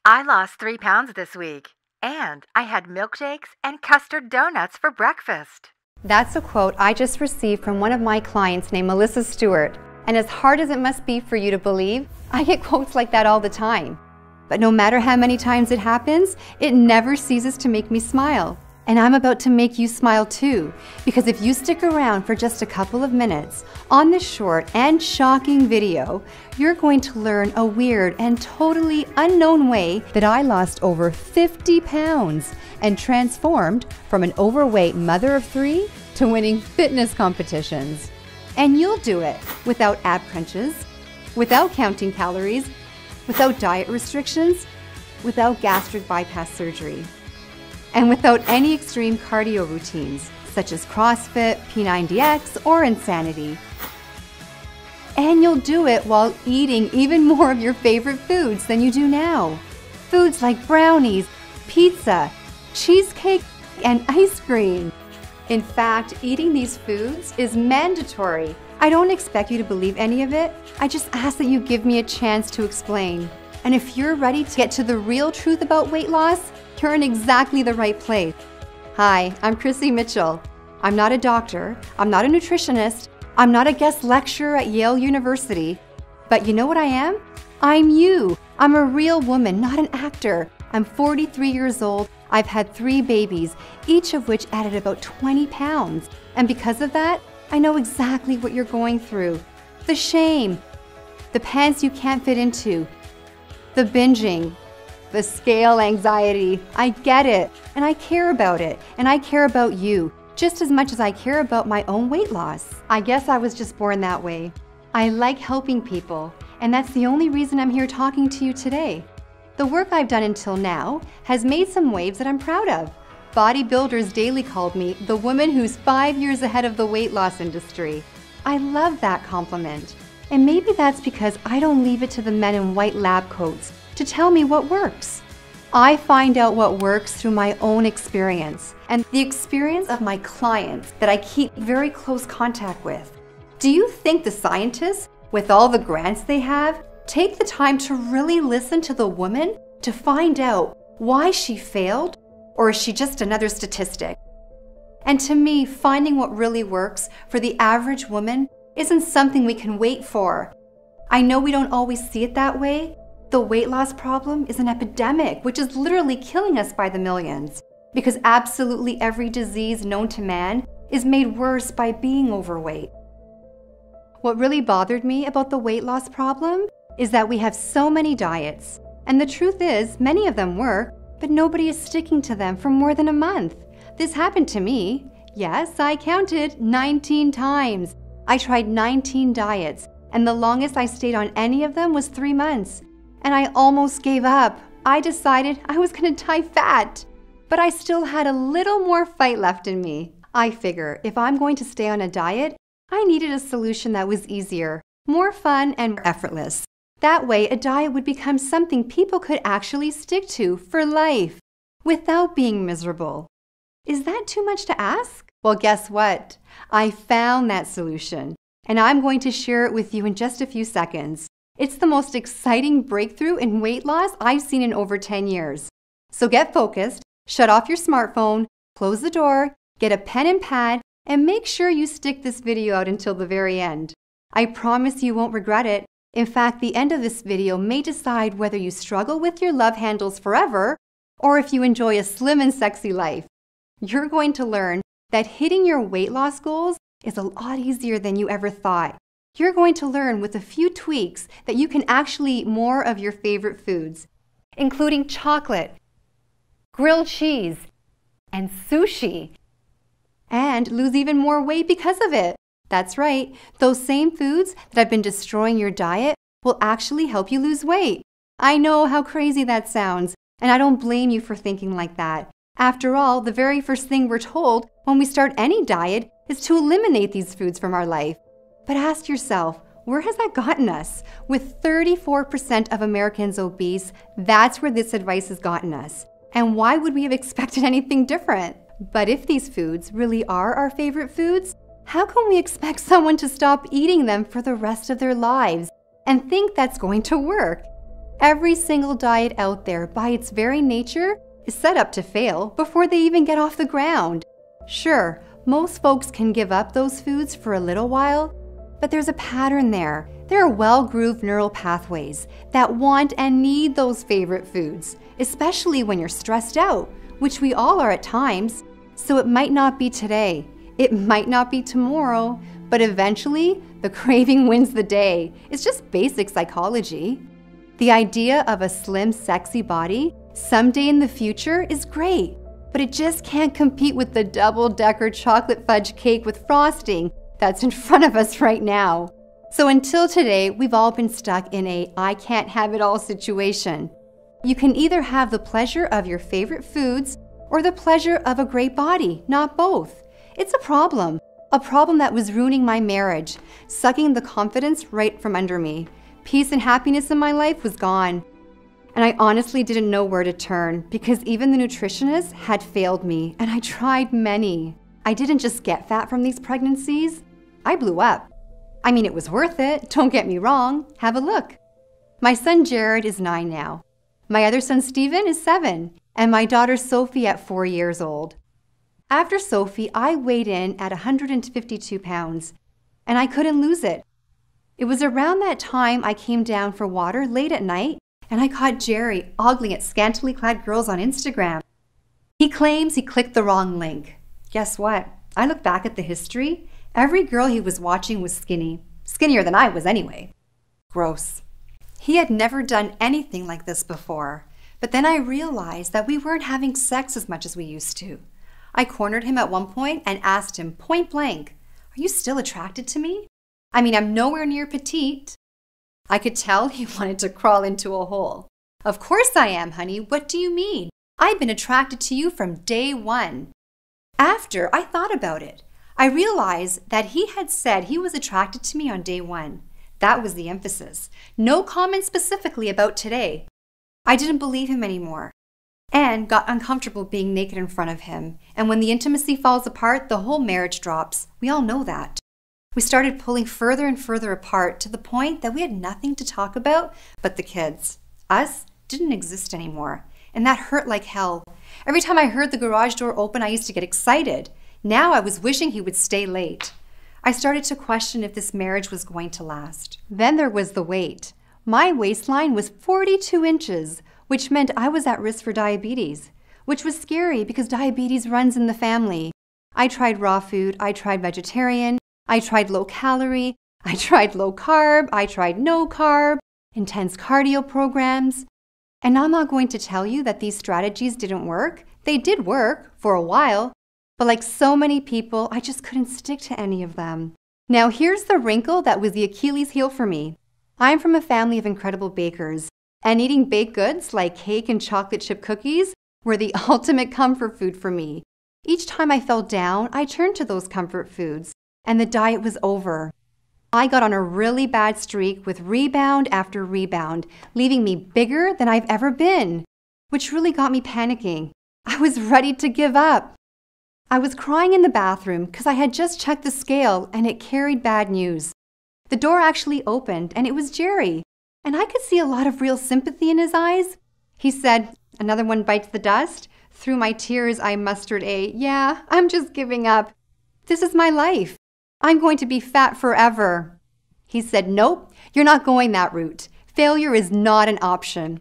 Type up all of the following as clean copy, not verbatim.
I lost 3 pounds this week, and I had milkshakes and custard donuts for breakfast. That's a quote I just received from one of my clients named Melissa Stewart. And as hard as it must be for you to believe, I get quotes like that all the time. But no matter how many times it happens, it never ceases to make me smile. And I'm about to make you smile too, because if you stick around for just a couple of minutes on this short and shocking video, you're going to learn a weird and totally unknown way that I lost over 50 pounds and transformed from an overweight mother of 3 to winning fitness competitions. And you'll do it without ab crunches, without counting calories, without diet restrictions, without gastric bypass surgery, and without any extreme cardio routines, such as CrossFit, P90X, or Insanity. And you'll do it while eating even more of your favorite foods than you do now. Foods like brownies, pizza, cheesecake, and ice cream. In fact, eating these foods is mandatory. I don't expect you to believe any of it. I just ask that you give me a chance to explain. And if you're ready to get to the real truth about weight loss, you're in exactly the right place. Hi, I'm Chrissy Mitchell. I'm not a doctor, I'm not a nutritionist, I'm not a guest lecturer at Yale University. But you know what I am? I'm you. I'm a real woman, not an actor. I'm 43 years old. I've had 3 babies, each of which added about 20 pounds. And because of that, I know exactly what you're going through. The shame, the pants you can't fit into, the binging, the scale anxiety. I get it, and I care about it, and I care about you just as much as I care about my own weight loss. I guess I was just born that way. I like helping people, and that's the only reason I'm here talking to you today. The work I've done until now has made some waves that I'm proud of. Bodybuilders Daily called me the woman who's 5 years ahead of the weight loss industry. I love that compliment. And maybe that's because I don't leave it to the men in white lab coats to tell me what works. I find out what works through my own experience and the experience of my clients that I keep very close contact with. Do you think the scientists, with all the grants they have, take the time to really listen to the woman to find out why she failed, or is she just another statistic? And to me, finding what really works for the average woman isn't something we can wait for. I know we don't always see it that way. The weight loss problem is an epidemic, which is literally killing us by the millions, because absolutely every disease known to man is made worse by being overweight. What really bothered me about the weight loss problem is that we have so many diets, and the truth is many of them work, but nobody is sticking to them for more than a month. This happened to me. Yes, I counted 19 times. I tried 19 diets, and the longest I stayed on any of them was 3 months. And I almost gave up. I decided I was gonna die fat. But I still had a little more fight left in me. I figure if I'm going to stay on a diet, I needed a solution that was easier, more fun, and more effortless. That way, a diet would become something people could actually stick to for life, without being miserable. Is that too much to ask? Well, guess what? I found that solution, and I'm going to share it with you in just a few seconds. It's the most exciting breakthrough in weight loss I've seen in over 10 years. So get focused, shut off your smartphone, close the door, get a pen and pad, and make sure you stick this video out until the very end. I promise you won't regret it. In fact, the end of this video may decide whether you struggle with your love handles forever or if you enjoy a slim and sexy life. You're going to learn that hitting your weight loss goals is a lot easier than you ever thought. You're going to learn with a few tweaks that you can actually eat more of your favorite foods, including chocolate, grilled cheese, and sushi, and lose even more weight because of it. That's right, those same foods that have been destroying your diet will actually help you lose weight. I know how crazy that sounds, and I don't blame you for thinking like that. After all, the very first thing we're told when we start any diet is to eliminate these foods from our life. But ask yourself, where has that gotten us? With 34% of Americans obese, that's where this advice has gotten us. And why would we have expected anything different? But if these foods really are our favorite foods, how can we expect someone to stop eating them for the rest of their lives and think that's going to work? Every single diet out there, by its very nature, is set up to fail before they even get off the ground. Sure, most folks can give up those foods for a little while, but there's a pattern there. There are well-grooved neural pathways that want and need those favorite foods, especially when you're stressed out, which we all are at times. So it might not be today, it might not be tomorrow, but eventually the craving wins the day. It's just basic psychology. The idea of a slim, sexy body someday in the future is great, but it just can't compete with the double-decker chocolate fudge cake with frosting that's in front of us right now. So until today, we've all been stuck in a I can't have it all situation. You can either have the pleasure of your favorite foods or the pleasure of a great body, not both. It's a problem that was ruining my marriage, sucking the confidence right from under me. Peace and happiness in my life was gone. And I honestly didn't know where to turn because even the nutritionist had failed me, and I tried many. I didn't just get fat from these pregnancies, I blew up. I mean, it was worth it, don't get me wrong. Have a look. My son Jared is 9 now. My other son Steven is 7, and my daughter Sophie at 4 years old. After Sophie, I weighed in at 152 pounds, and I couldn't lose it. It was around that time I came down for water late at night, and I caught Jerry ogling at scantily clad girls on Instagram. He claims he clicked the wrong link. Guess what? I look back at the history. Every girl he was watching was skinny. Skinnier than I was anyway. Gross. He had never done anything like this before, but then I realized that we weren't having sex as much as we used to. I cornered him at one point and asked him point blank, "Are you still attracted to me? I mean, I'm nowhere near petite." I could tell he wanted to crawl into a hole. "Of course I am, honey. What do you mean? I've been attracted to you from day one." After I thought about it, I realized that he had said he was attracted to me on day one. That was the emphasis. No comment specifically about today. I didn't believe him anymore and got uncomfortable being naked in front of him. And when the intimacy falls apart, the whole marriage drops. We all know that. We started pulling further and further apart to the point that we had nothing to talk about but the kids. Us didn't exist anymore, and that hurt like hell. Every time I heard the garage door open, I used to get excited. Now I was wishing he would stay late. I started to question if this marriage was going to last. Then there was the weight. My waistline was 42 inches, which meant I was at risk for diabetes, which was scary because diabetes runs in the family. I tried raw food, I tried vegetarian, I tried low calorie, I tried low carb, I tried no carb, intense cardio programs. And I'm not going to tell you that these strategies didn't work. They did work for a while. But like so many people, I just couldn't stick to any of them. Now here's the wrinkle that was the Achilles heel for me. I'm from a family of incredible bakers, and eating baked goods like cake and chocolate chip cookies were the ultimate comfort food for me. Each time I fell down, I turned to those comfort foods, and the diet was over. I got on a really bad streak with rebound after rebound, leaving me bigger than I've ever been, which really got me panicking. I was ready to give up. I was crying in the bathroom because I had just checked the scale and it carried bad news. The door actually opened and it was Jerry, and I could see a lot of real sympathy in his eyes. He said, "Another one bites the dust." Through my tears, I mustered "Yeah, I'm just giving up. This is my life. I'm going to be fat forever." He said, "Nope, you're not going that route. Failure is not an option."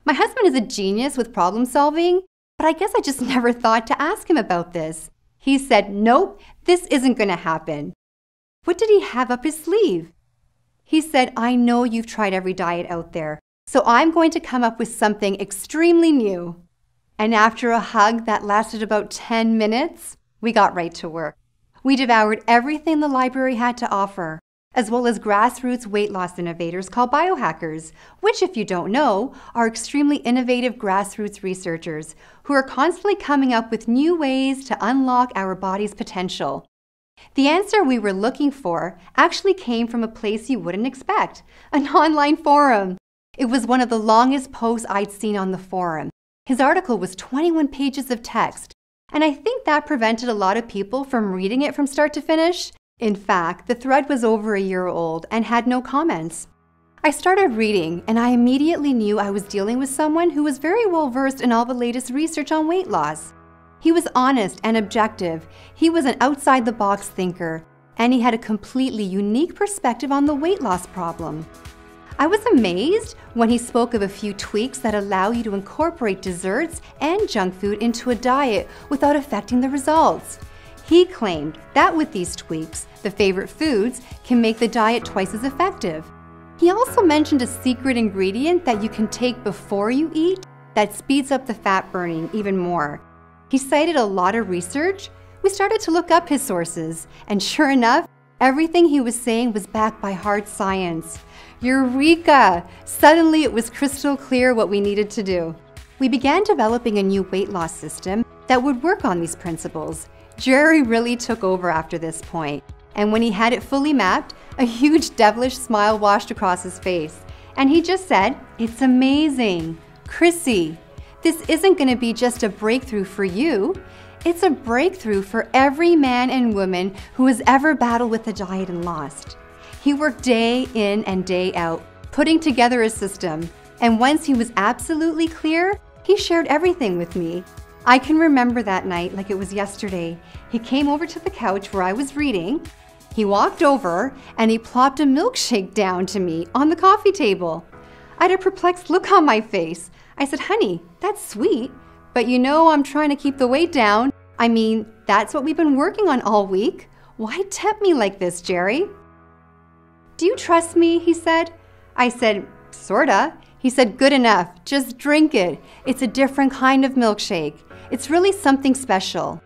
My husband is a genius with problem solving, but I guess I just never thought to ask him about this. He said, "Nope, this isn't going to happen." What did he have up his sleeve? He said, "I know you've tried every diet out there, so I'm going to come up with something extremely new." And after a hug that lasted about 10 minutes, we got right to work. We devoured everything the library had to offer, as well as grassroots weight loss innovators called biohackers, which, if you don't know, are extremely innovative grassroots researchers who are constantly coming up with new ways to unlock our body's potential. The answer we were looking for actually came from a place you wouldn't expect, an online forum. It was one of the longest posts I'd seen on the forum. His article was 21 pages of text, and I think that prevented a lot of people from reading it from start to finish. In fact, the thread was over a year old and had no comments. I started reading, and I immediately knew I was dealing with someone who was very well versed in all the latest research on weight loss. He was honest and objective, he was an outside-the-box thinker, and he had a completely unique perspective on the weight loss problem. I was amazed when he spoke of a few tweaks that allow you to incorporate desserts and junk food into a diet without affecting the results. He claimed that with these tweaks, the favorite foods can make the diet twice as effective. He also mentioned a secret ingredient that you can take before you eat that speeds up the fat burning even more. He cited a lot of research. We started to look up his sources, and sure enough, everything he was saying was backed by hard science. Eureka! Suddenly it was crystal clear what we needed to do. We began developing a new weight loss system that would work on these principles. Jerry really took over after this point, and when he had it fully mapped, a huge devilish smile washed across his face. And he just said, "It's amazing. Chrissy, this isn't going to be just a breakthrough for you. It's a breakthrough for every man and woman who has ever battled with a diet and lost." He worked day in and day out, putting together a system. And once he was absolutely clear, he shared everything with me. I can remember that night like it was yesterday. He came over to the couch where I was reading. He walked over and he plopped a milkshake down to me on the coffee table. I had a perplexed look on my face. I said, "Honey, that's sweet, but you know I'm trying to keep the weight down. I mean, that's what we've been working on all week. Why tempt me like this, Jerry?" "Do you trust me?" he said. I said, "Sorta." He said, "Good enough. Just drink it. It's a different kind of milkshake. It's really something special."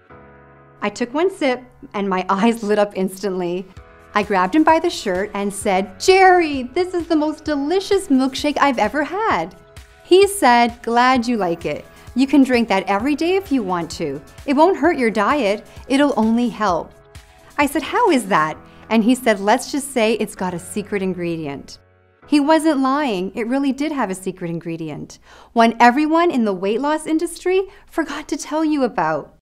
I took one sip and my eyes lit up instantly. I grabbed him by the shirt and said, "Jerry, this is the most delicious milkshake I've ever had." He said, "Glad you like it. You can drink that every day if you want to. It won't hurt your diet. It'll only help." I said, "How is that?" And he said, "Let's just say it's got a secret ingredient." He wasn't lying. It really did have a secret ingredient, one everyone in the weight loss industry forgot to tell you about.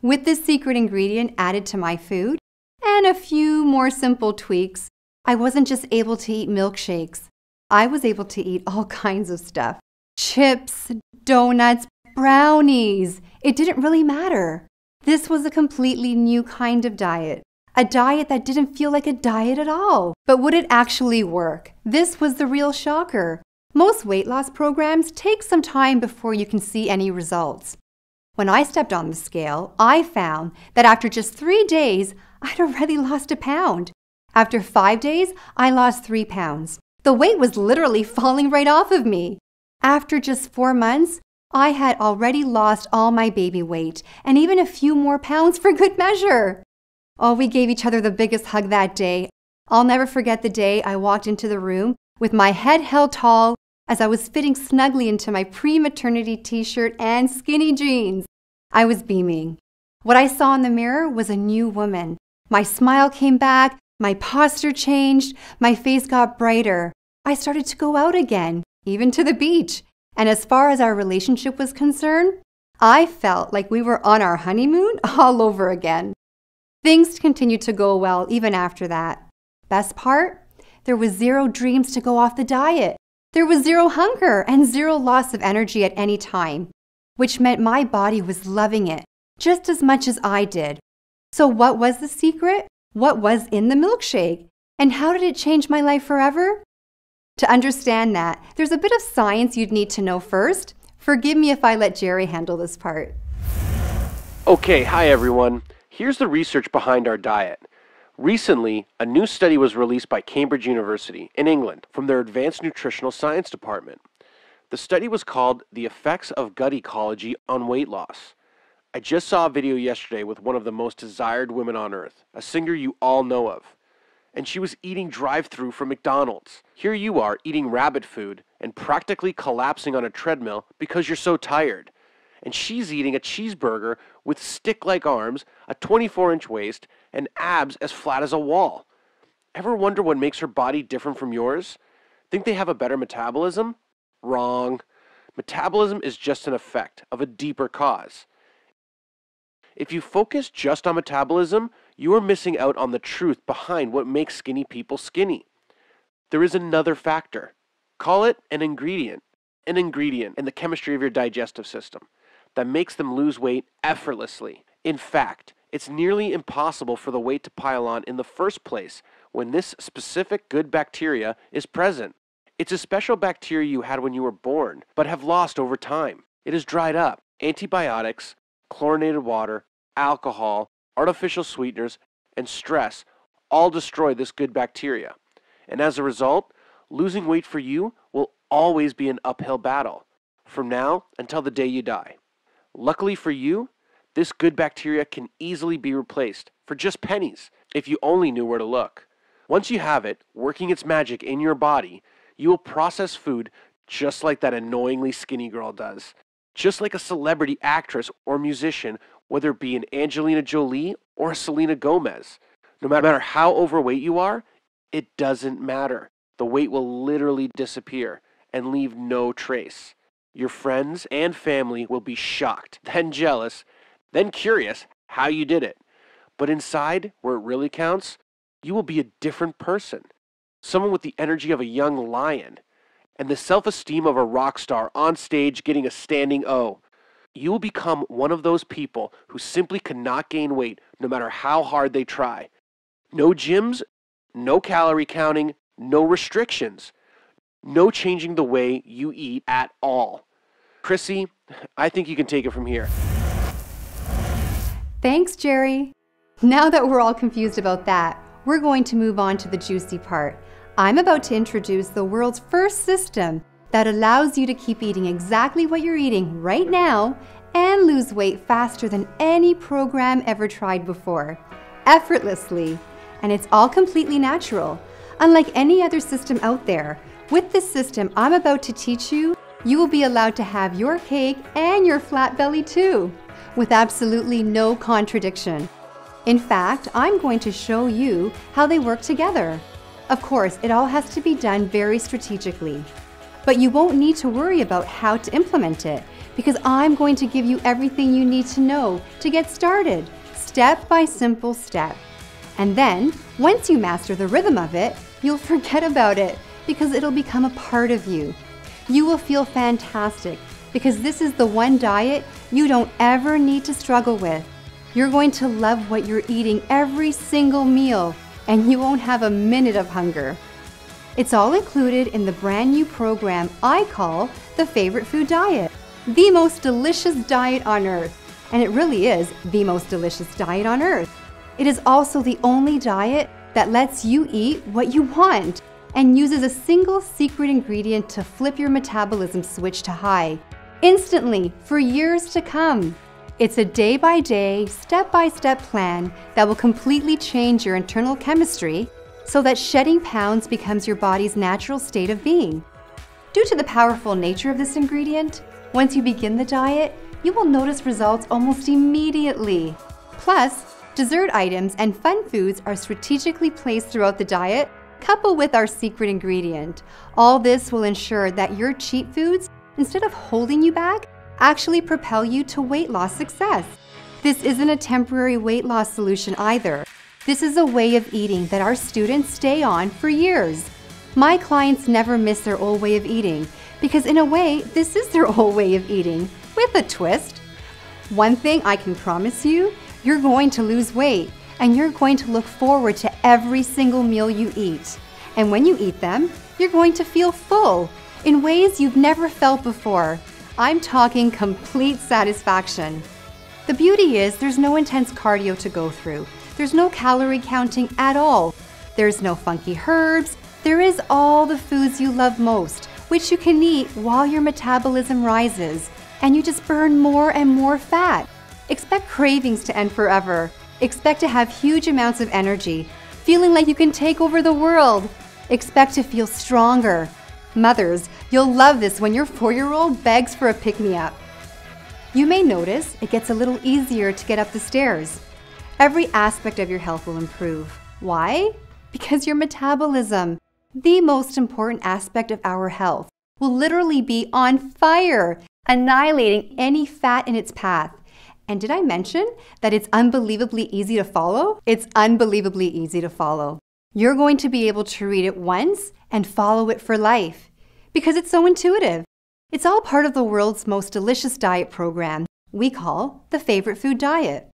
With this secret ingredient added to my food and a few more simple tweaks, I wasn't just able to eat milkshakes. I was able to eat all kinds of stuff. Chips, donuts, brownies. It didn't really matter. This was a completely new kind of diet. A diet that didn't feel like a diet at all. But would it actually work? This was the real shocker. Most weight loss programs take some time before you can see any results. When I stepped on the scale, I found that after just 3 days, I'd already lost a pound. After 5 days, I lost 3 pounds. The weight was literally falling right off of me. After just 4 months, I had already lost all my baby weight and even a few more pounds for good measure. Oh, we gave each other the biggest hug that day. I'll never forget the day I walked into the room with my head held tall as I was fitting snugly into my pre-maternity t-shirt and skinny jeans. I was beaming. What I saw in the mirror was a new woman. My smile came back, my posture changed, my face got brighter. I started to go out again, even to the beach. And as far as our relationship was concerned, I felt like we were on our honeymoon all over again. Things continued to go well even after that. Best part? There was zero dreams to go off the diet. There was zero hunger and zero loss of energy at any time, which meant my body was loving it just as much as I did. So what was the secret? What was in the milkshake? And how did it change my life forever? To understand that, there's a bit of science you'd need to know first. Forgive me if I let Jerry handle this part. Okay, hi everyone. Here's the research behind our diet. Recently, a new study was released by Cambridge University in England from their Advanced Nutritional Science Department. The study was called The Effects of Gut Ecology on Weight Loss. I just saw a video yesterday with one of the most desired women on earth, a singer you all know of. And she was eating drive-thru from McDonald's. Here you are eating rabbit food and practically collapsing on a treadmill because you're so tired. And she's eating a cheeseburger with stick-like arms, a 24-inch waist, and abs as flat as a wall. Ever wonder what makes her body different from yours? Think they have a better metabolism? Wrong. Metabolism is just an effect of a deeper cause. If you focus just on metabolism, you are missing out on the truth behind what makes skinny people skinny. There is another factor. Call it an ingredient in the chemistry of your digestive system that makes them lose weight effortlessly. In fact, it's nearly impossible for the weight to pile on in the first place when this specific good bacteria is present. It's a special bacteria you had when you were born, but have lost over time. It is dried up. Antibiotics, chlorinated water, alcohol, artificial sweeteners, and stress all destroy this good bacteria. And as a result, losing weight for you will always be an uphill battle, from now until the day you die. Luckily for you, this good bacteria can easily be replaced for just pennies if you only knew where to look. Once you have it working its magic in your body, you will process food just like that annoyingly skinny girl does. Just like a celebrity actress or musician, whether it be an Angelina Jolie or a Selena Gomez. No matter how overweight you are, it doesn't matter. The weight will literally disappear and leave no trace. Your friends and family will be shocked, then jealous, then curious how you did it. But inside, where it really counts, you will be a different person. Someone with the energy of a young lion and the self-esteem of a rock star on stage getting a standing O. You will become one of those people who simply cannot gain weight no matter how hard they try. No gyms, no calorie counting, no restrictions, no changing the way you eat at all. Chrissy, I think you can take it from here. Thanks, Jerry. Now that we're all confused about that, we're going to move on to the juicy part. I'm about to introduce the world's first system that allows you to keep eating exactly what you're eating right now and lose weight faster than any program ever tried before, effortlessly. And it's all completely natural, unlike any other system out there. With this system I'm about to teach you, you will be allowed to have your cake and your flat belly too, with absolutely no contradiction. In fact, I'm going to show you how they work together. Of course, it all has to be done very strategically, but you won't need to worry about how to implement it because I'm going to give you everything you need to know to get started, step by simple step. And then, once you master the rhythm of it, you'll forget about it because it'll become a part of you. You will feel fantastic because this is the one diet you don't ever need to struggle with. You're going to love what you're eating every single meal, and you won't have a minute of hunger. It's all included in the brand new program I call the Favorite Food Diet, the most delicious diet on earth. And it really is the most delicious diet on earth. It is also the only diet that lets you eat what you want and uses a single secret ingredient to flip your metabolism switch to high, instantly, for years to come. It's a day-by-day, step-by-step plan that will completely change your internal chemistry so that shedding pounds becomes your body's natural state of being. Due to the powerful nature of this ingredient, once you begin the diet, you will notice results almost immediately. Plus, dessert items and fun foods are strategically placed throughout the diet, coupled with our secret ingredient. All this will ensure that your cheat foods, instead of holding you back, actually propel you to weight loss success. This isn't a temporary weight loss solution either. This is a way of eating that our students stay on for years. My clients never miss their old way of eating because in a way, this is their old way of eating, with a twist. One thing I can promise you, you're going to lose weight and you're going to look forward to every single meal you eat. And when you eat them, you're going to feel full in ways you've never felt before. I'm talking complete satisfaction. The beauty is there's no intense cardio to go through. There's no calorie counting at all. There's no funky herbs. There is all the foods you love most, which you can eat while your metabolism rises, and you just burn more and more fat. Expect cravings to end forever. Expect to have huge amounts of energy, feeling like you can take over the world. Expect to feel stronger. Mothers, you'll love this when your 4-year-old begs for a pick-me-up. You may notice it gets a little easier to get up the stairs. Every aspect of your health will improve. Why? Because your metabolism, the most important aspect of our health, will literally be on fire, annihilating any fat in its path. And did I mention that it's unbelievably easy to follow? It's unbelievably easy to follow. You're going to be able to read it once and follow it for life because it's so intuitive. It's all part of the world's most delicious diet program we call the Favorite Food Diet.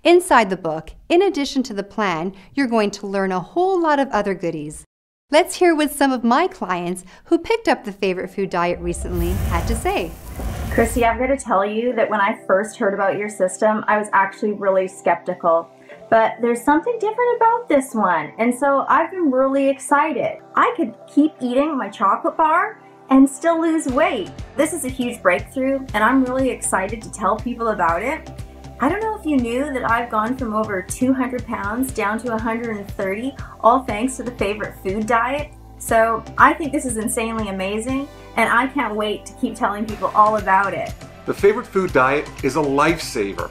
Inside the book, in addition to the plan, you're going to learn a whole lot of other goodies. Let's hear what some of my clients who picked up the Favorite Food Diet recently had to say. Chrissy, I've got to tell you that when I first heard about your system, I was actually really skeptical. But there's something different about this one, and so I've been really excited. I could keep eating my chocolate bar and still lose weight. This is a huge breakthrough, and I'm really excited to tell people about it. I don't know if you knew that I've gone from over 200 pounds down to 130, all thanks to the Favorite Food Diet. So I think this is insanely amazing, and I can't wait to keep telling people all about it. The Favorite Food Diet is a lifesaver.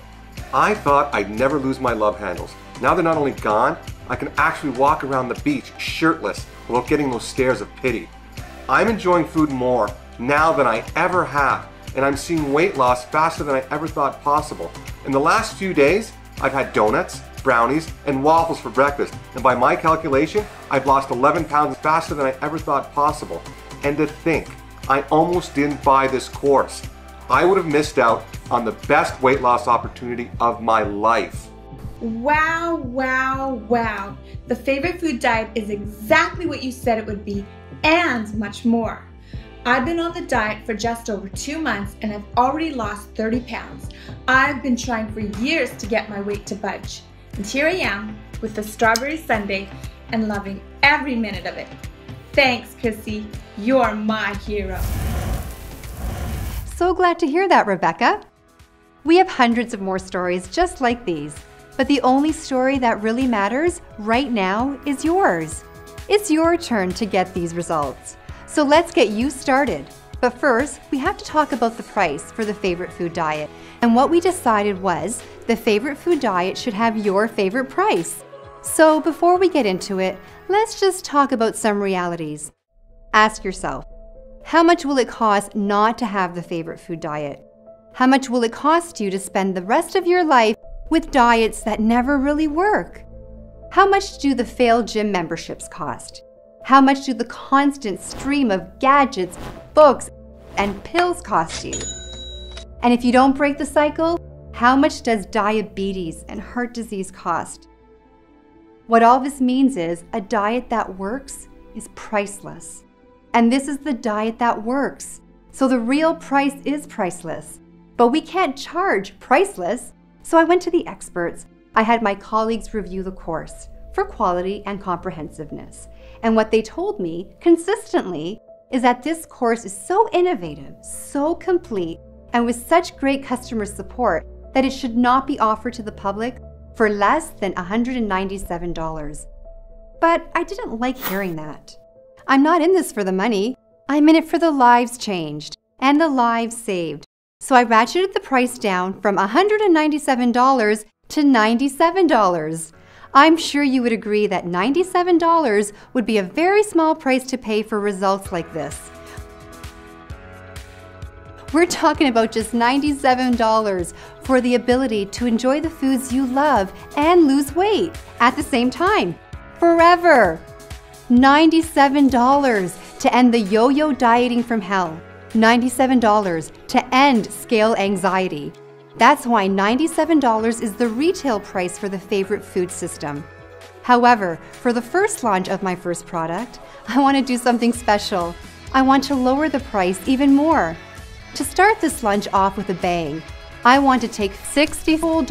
I thought I'd never lose my love handles. Now they're not only gone, I can actually walk around the beach shirtless without getting those stares of pity. I'm enjoying food more now than I ever have, and I'm seeing weight loss faster than I ever thought possible. In the last few days, I've had donuts, brownies, and waffles for breakfast, and by my calculation, I've lost 11 pounds faster than I ever thought possible. And to think, I almost didn't buy this course. I would have missed out on the best weight loss opportunity of my life. Wow, wow, wow. The Favorite Food Diet is exactly what you said it would be, and much more. I've been on the diet for just over 2 months and I've already lost 30 pounds. I've been trying for years to get my weight to budge. And here I am with the strawberry sundae and loving every minute of it. Thanks, Chrissy. You're my hero. So glad to hear that, Rebecca. We have hundreds of more stories just like these, but the only story that really matters right now is yours. It's your turn to get these results. So let's get you started. But first, we have to talk about the price for the Favorite Food Diet. And what we decided was the Favorite Food Diet should have your favorite price. So before we get into it, let's just talk about some realities. Ask yourself, how much will it cost not to have the Favorite Food Diet? How much will it cost you to spend the rest of your life with diets that never really work? How much do the failed gym memberships cost? How much do the constant stream of gadgets, books, and pills cost you? And if you don't break the cycle, how much does diabetes and heart disease cost? What all this means is a diet that works is priceless. And this is the diet that works. So the real price is priceless. But we can't charge priceless. So I went to the experts. I had my colleagues review the course for quality and comprehensiveness. And what they told me consistently is that this course is so innovative, so complete, and with such great customer support that it should not be offered to the public for less than $197. But I didn't like hearing that. I'm not in this for the money. I'm in it for the lives changed and the lives saved. So I ratcheted the price down from $197 to $97. I'm sure you would agree that $97 would be a very small price to pay for results like this. We're talking about just $97 for the ability to enjoy the foods you love and lose weight at the same time, forever. $97 to end the yo-yo dieting from hell. $97 to end scale anxiety. That's why $97 is the retail price for the Favorite Food System. However, for the first launch of my first product, I want to do something special. I want to lower the price even more. To start this launch off with a bang, I want to take $60 full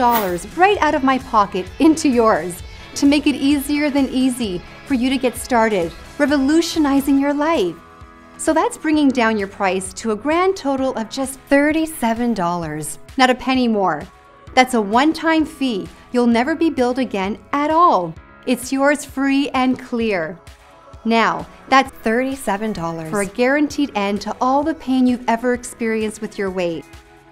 right out of my pocket into yours to make it easier than easy for you to get started, revolutionizing your life. So that's bringing down your price to a grand total of just $37, not a penny more. That's a one-time fee. You'll never be billed again at all. It's yours free and clear. Now, that's $37 for a guaranteed end to all the pain you've ever experienced with your weight.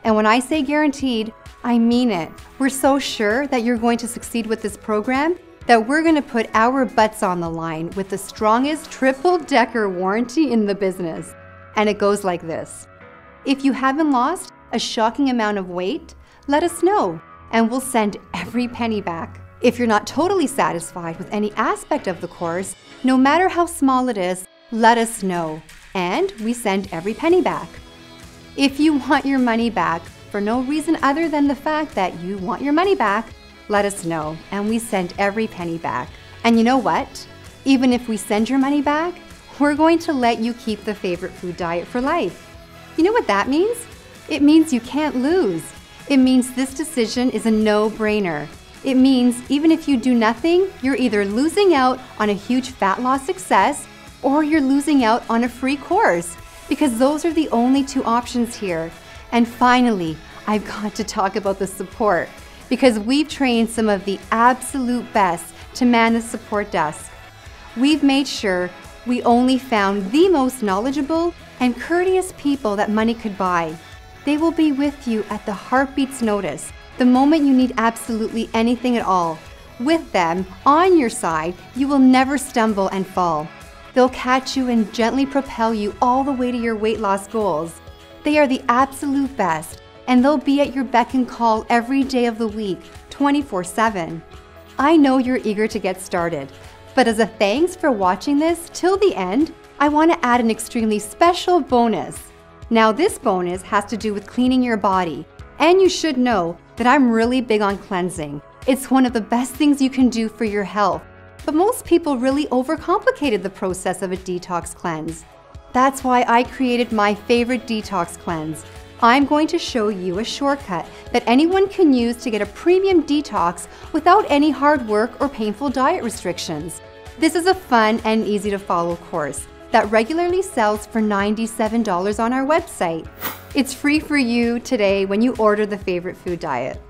And when I say guaranteed, I mean it. We're so sure that you're going to succeed with this program that we're going to put our butts on the line with the strongest triple-decker warranty in the business. And it goes like this. If you haven't lost a shocking amount of weight, let us know, and we'll send every penny back If you're not totally satisfied with any aspect of the course, no matter how small it is, let us know, and we send every penny back. If you want your money back for no reason other than the fact that you want your money back, let us know, and we send every penny back. And you know what? Even if we send your money back, we're going to let you keep the favorite food diet for life. You know what that means? It means you can't lose. It means this decision is a no-brainer. It means even if you do nothing, you're either losing out on a huge fat loss success or you're losing out on a free course, because those are the only two options here. And finally, I've got to talk about the support, because we've trained some of the absolute best to man the support desk. We've made sure we only found the most knowledgeable and courteous people that money could buy. They will be with you at the heartbeat's notice, the moment you need absolutely anything at all. With them on your side, you will never stumble and fall. They'll catch you and gently propel you all the way to your weight loss goals. They are the absolute best, and they'll be at your beck and call every day of the week, 24/7. I know you're eager to get started, but as a thanks for watching this till the end, I want to add an extremely special bonus. Now this bonus has to do with cleaning your body, and you should know that I'm really big on cleansing. It's one of the best things you can do for your health, but most people really overcomplicated the process of a detox cleanse. That's why I created my favorite detox cleanse. I'm going to show you a shortcut that anyone can use to get a premium detox without any hard work or painful diet restrictions. This is a fun and easy to follow course that regularly sells for $97 on our website. It's free for you today when you order the favorite food diet.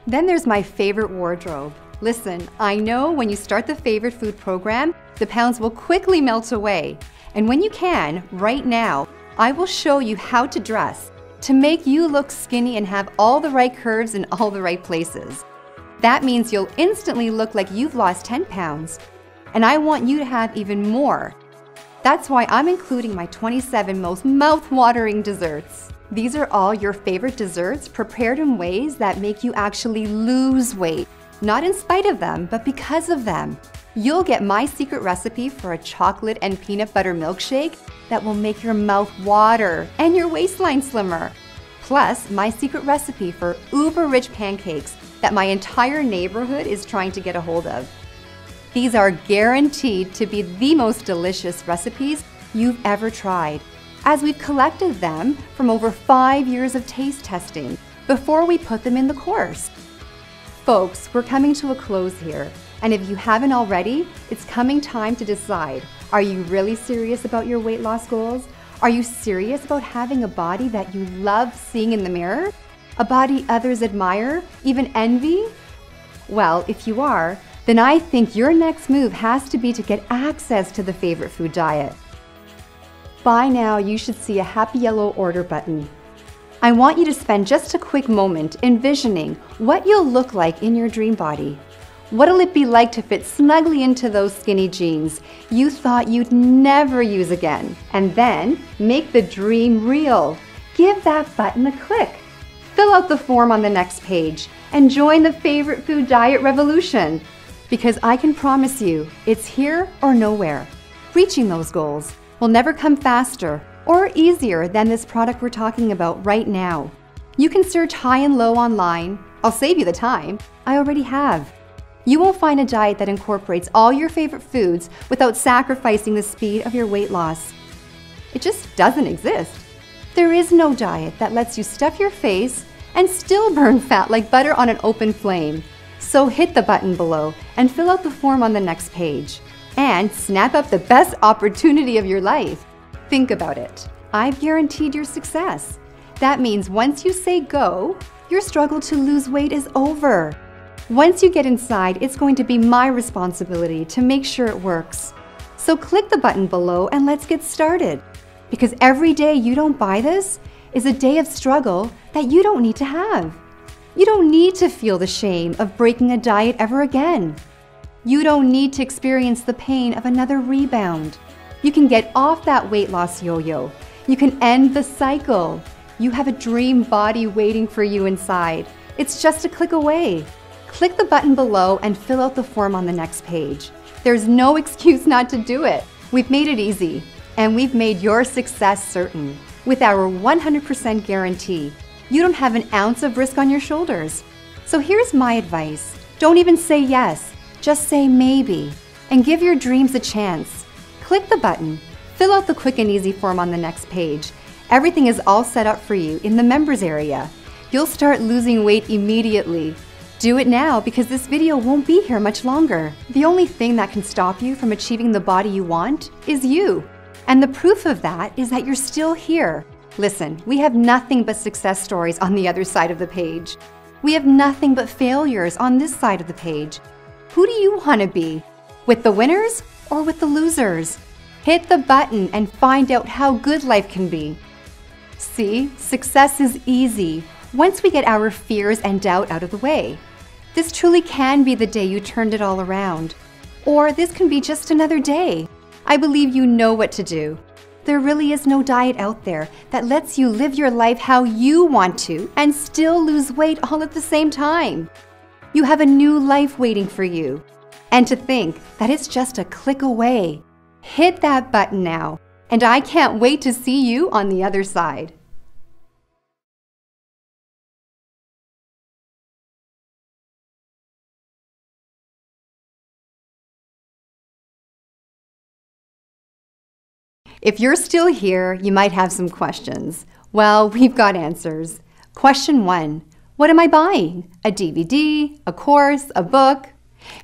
Then there's my favorite wardrobe. Listen, I know when you start the favorite food program, the pounds will quickly melt away. And when you can, right now, I will show you how to dress to make you look skinny and have all the right curves in all the right places. That means you'll instantly look like you've lost 10 pounds. And I want you to have even more. That's why I'm including my 27 most mouth-watering desserts. These are all your favorite desserts prepared in ways that make you actually lose weight. Not in spite of them, but because of them. You'll get my secret recipe for a chocolate and peanut butter milkshake that will make your mouth water and your waistline slimmer. Plus, my secret recipe for uber-rich pancakes that my entire neighborhood is trying to get a hold of. These are guaranteed to be the most delicious recipes you've ever tried, as we've collected them from over 5 years of taste testing before we put them in the course. Folks, we're coming to a close here, and if you haven't already, it's coming time to decide. Are you really serious about your weight loss goals? Are you serious about having a body that you love seeing in the mirror? A body others admire, even envy? Well, if you are, then I think your next move has to be to get access to the favorite food diet. By now, you should see a happy yellow order button. I want you to spend just a quick moment envisioning what you'll look like in your dream body. What'll it be like to fit snugly into those skinny jeans you thought you'd never use again? And then make the dream real. Give that button a click. Fill out the form on the next page and join the favorite food diet revolution. Because I can promise you, it's here or nowhere. Reaching those goals will never come faster or easier than this product we're talking about right now. You can search high and low online. I'll save you the time. I already have. You won't find a diet that incorporates all your favorite foods without sacrificing the speed of your weight loss. It just doesn't exist. There is no diet that lets you stuff your face and still burn fat like butter on an open flame. So hit the button below and fill out the form on the next page. And snap up the best opportunity of your life. Think about it. I've guaranteed your success. That means once you say go, your struggle to lose weight is over. Once you get inside, it's going to be my responsibility to make sure it works. So click the button below and let's get started. Because every day you don't buy this is a day of struggle that you don't need to have. You don't need to feel the shame of breaking a diet ever again. You don't need to experience the pain of another rebound. You can get off that weight loss yo-yo. You can end the cycle. You have a dream body waiting for you inside. It's just a click away. Click the button below and fill out the form on the next page. There's no excuse not to do it. We've made it easy, and we've made your success certain. With our 100% guarantee, you don't have an ounce of risk on your shoulders. So here's my advice. Don't even say yes, just say maybe, and give your dreams a chance. Click the button, fill out the quick and easy form on the next page. Everything is all set up for you in the members area. You'll start losing weight immediately. Do it now because this video won't be here much longer. The only thing that can stop you from achieving the body you want is you. And the proof of that is that you're still here. Listen, we have nothing but success stories on the other side of the page. We have nothing but failures on this side of the page. Who do you want to be? With the winners or with the losers? Hit the button and find out how good life can be. See, success is easy once we get our fears and doubt out of the way. This truly can be the day you turned it all around. Or this can be just another day. I believe you know what to do. There really is no diet out there that lets you live your life how you want to and still lose weight all at the same time. You have a new life waiting for you. And to think that it's just a click away. Hit that button now, and I can't wait to see you on the other side. If you're still here, you might have some questions. Well, we've got answers. Question 1. What am I buying? A DVD, a course, a book?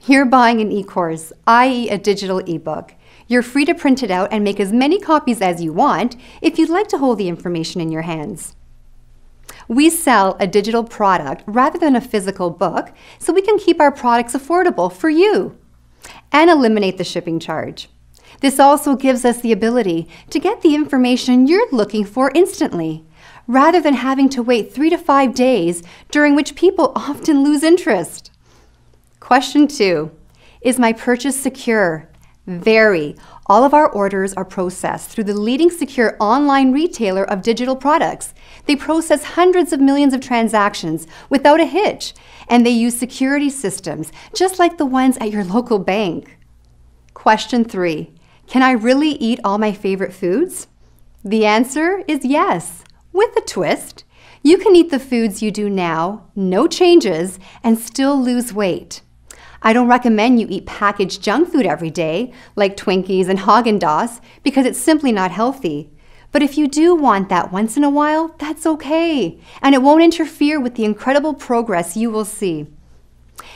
You're buying an e-course, i.e. a digital ebook. You're free to print it out and make as many copies as you want if you'd like to hold the information in your hands. We sell a digital product rather than a physical book so we can keep our products affordable for you and eliminate the shipping charge. This also gives us the ability to get the information you're looking for instantly, rather than having to wait 3 to 5 days, during which people often lose interest. Question 2. Is my purchase secure? Very. All of our orders are processed through the leading secure online retailer of digital products. They process hundreds of millions of transactions without a hitch, and they use security systems just like the ones at your local bank. Question 3. Can I really eat all my favorite foods? The answer is yes, with a twist. You can eat the foods you do now, no changes, and still lose weight. I don't recommend you eat packaged junk food every day, like Twinkies and Haagen-Dazs, because it's simply not healthy. But if you do want that once in a while, that's okay, and it won't interfere with the incredible progress you will see.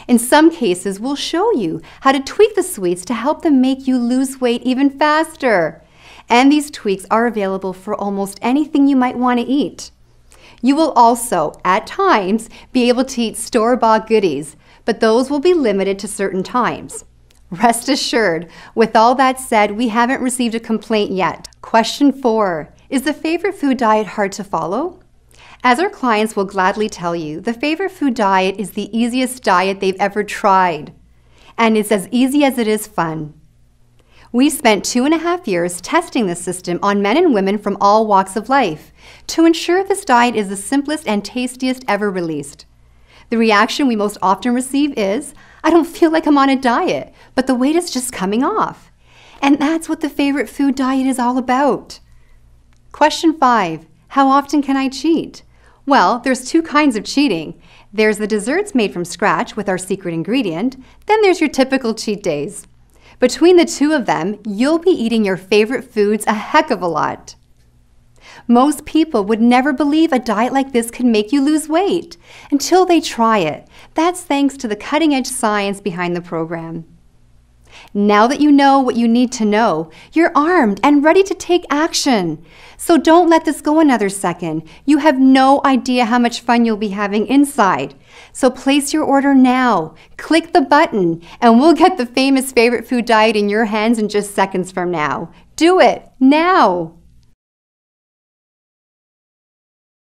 In some cases, we'll show you how to tweak the sweets to help them make you lose weight even faster. And these tweaks are available for almost anything you might want to eat. You will also, at times, be able to eat store-bought goodies, but those will be limited to certain times. Rest assured, with all that said, we haven't received a complaint yet. Question 4. Is the favorite food diet hard to follow? As our clients will gladly tell you, the favorite food diet is the easiest diet they've ever tried. And it's as easy as it is fun. We spent 2.5 years testing this system on men and women from all walks of life to ensure this diet is the simplest and tastiest ever released. The reaction we most often receive is, I don't feel like I'm on a diet, but the weight is just coming off. And that's what the favorite food diet is all about. Question 5. How often can I cheat? Well, there's 2 kinds of cheating. There's the desserts made from scratch with our secret ingredient. Then there's your typical cheat days. Between the 2 of them, you'll be eating your favorite foods a heck of a lot. Most people would never believe a diet like this can make you lose weight until they try it. That's thanks to the cutting-edge science behind the program. Now that you know what you need to know, you're armed and ready to take action. So don't let this go another second. You have no idea how much fun you'll be having inside. So place your order now. Click the button, and we'll get the famous favorite food diet in your hands in just seconds from now. Do it now.